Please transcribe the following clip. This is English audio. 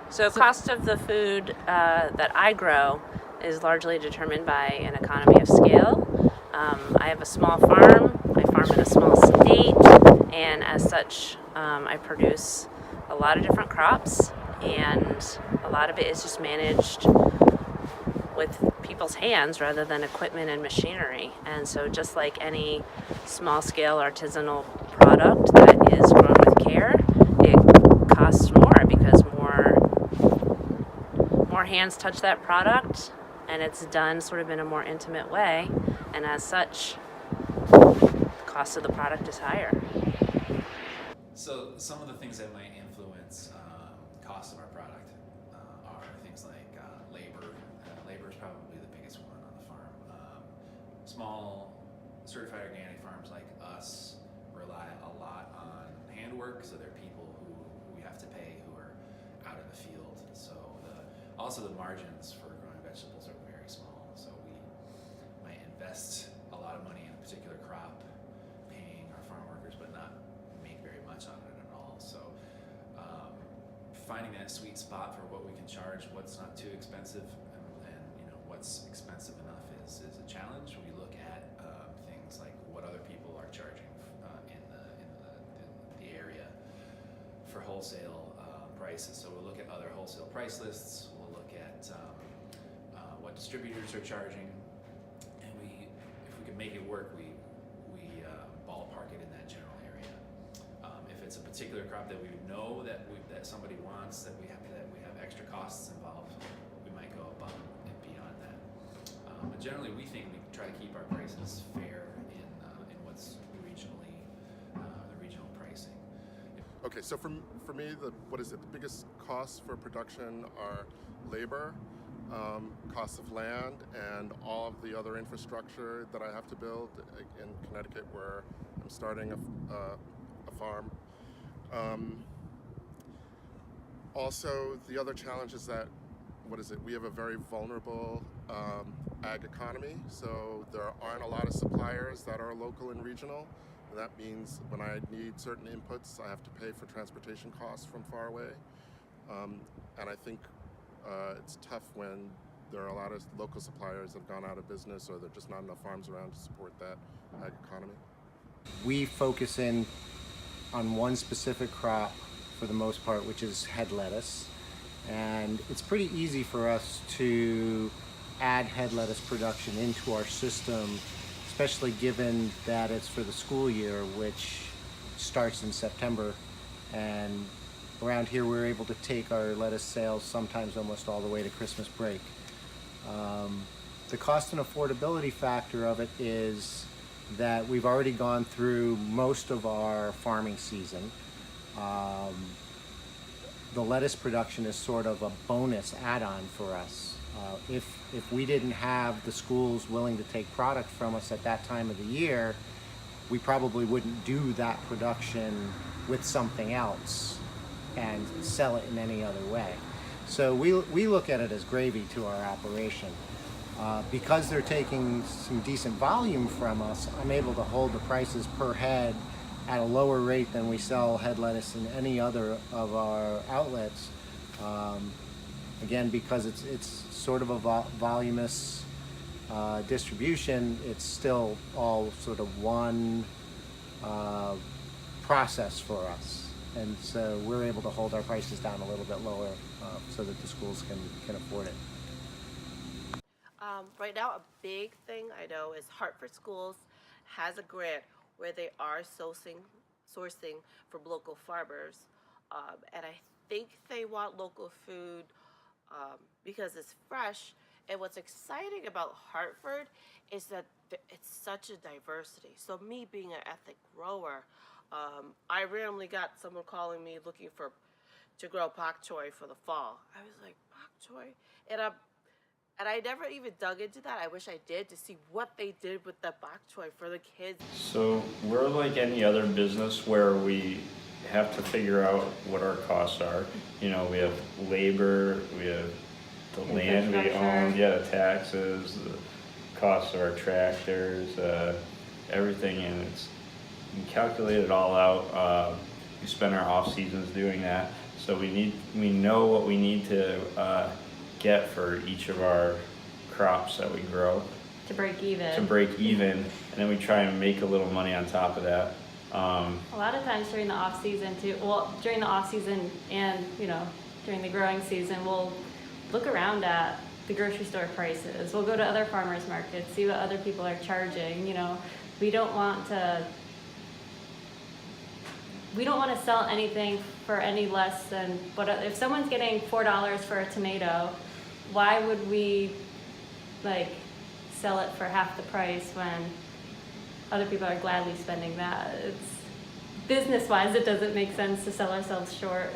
So cost of the food that I grow is largely determined by an economy of scale. I have a small farm. I farm in a small state, and as such, I produce a lot of different crops, and a lot of it is just managed with people's hands rather than equipment and machinery. And so, just like any small scale artisanal product that is grown with care, it costs more because more hands touch that product, and it's done sort of in a more intimate way, and as such, the cost of the product is higher. So some of the things that might influence cost of our product are things like labor. Labor is probably the biggest one on the farm. Small certified organic farms like us rely a lot on handwork, so they're people who we have to pay who are out in the field. So also the margins for growing vegetables are very small. So we might invest a lot of money in a particular crop, paying our farm workers, but not make very much on it at all. So finding that sweet spot for what we can charge, what's not too expensive, and what's expensive enough is a challenge. We look at things like what other people are charging in the area for wholesale prices. So we'll look at other wholesale price lists. We'll look at what distributors are charging, and if we can make it work, we ballpark it in that general area. If it's a particular crop that we know that somebody wants, that we have extra costs involved, we might go above and beyond that. But generally, we think we try to keep our prices fair in what's regionally the regional pricing. Okay, so for me, the biggest costs for production are labor, costs of land, and all of the other infrastructure that I have to build in Connecticut, where I'm starting a farm. Also, the other challenge is that, we have a very vulnerable ag economy, so there aren't a lot of suppliers that are local and regional. And that means when I need certain inputs, I have to pay for transportation costs from far away. And I think it's tough when there are a lot of local suppliers that have gone out of business, or there are just not enough farms around to support that ag economy. We focus in on one specific crop for the most part, which is head lettuce. And it's pretty easy for us to add head lettuce production into our system, especially given that it's for the school year, which starts in September. And around here, we're able to take our lettuce sales sometimes almost all the way to Christmas break. The cost and affordability factor of it is that we've already gone through most of our farming season. The lettuce production is sort of a bonus add-on for us. If we didn't have the schools willing to take product from us at that time of the year, we probably wouldn't do that production with something else and sell it in any other way. So we look at it as gravy to our operation. Because they're taking some decent volume from us, I'm able to hold the prices per head at a lower rate than we sell head lettuce in any other of our outlets. Again, because it's sort of a voluminous distribution, it's still all sort of one process for us. And so we're able to hold our prices down a little bit lower so that the schools can afford it. Right now, a big thing I know is Hartford Schools has a grant where they are sourcing from local farmers, and I think they want local food because it's fresh. And what's exciting about Hartford is that it's such a diversity. So me being an ethnic grower, I randomly got someone calling me looking to grow bok choy for the fall. I was like, bok choy? And I never even dug into that. I wish I did, to see what they did with the bok choy for the kids. So we're like any other business where we have to figure out what our costs are. We have labor, we have the land we own, the taxes, the costs of our tractors, everything, and we calculate it all out. We spend our off seasons doing that. So we know what we need to get for each of our crops that we grow To break even. to break even, and then we try and make a little money on top of that. A lot of times during the off season too, well, during the off season and, you know, during the growing season, we'll look around at the grocery store prices. We'll go to other farmers markets, see what other people are charging, you know. We don't want to sell anything for any less than what, if someone's getting $4 for a tomato, why would we like sell it for half the price when other people are gladly spending that? It's business-wise, it doesn't make sense to sell ourselves short.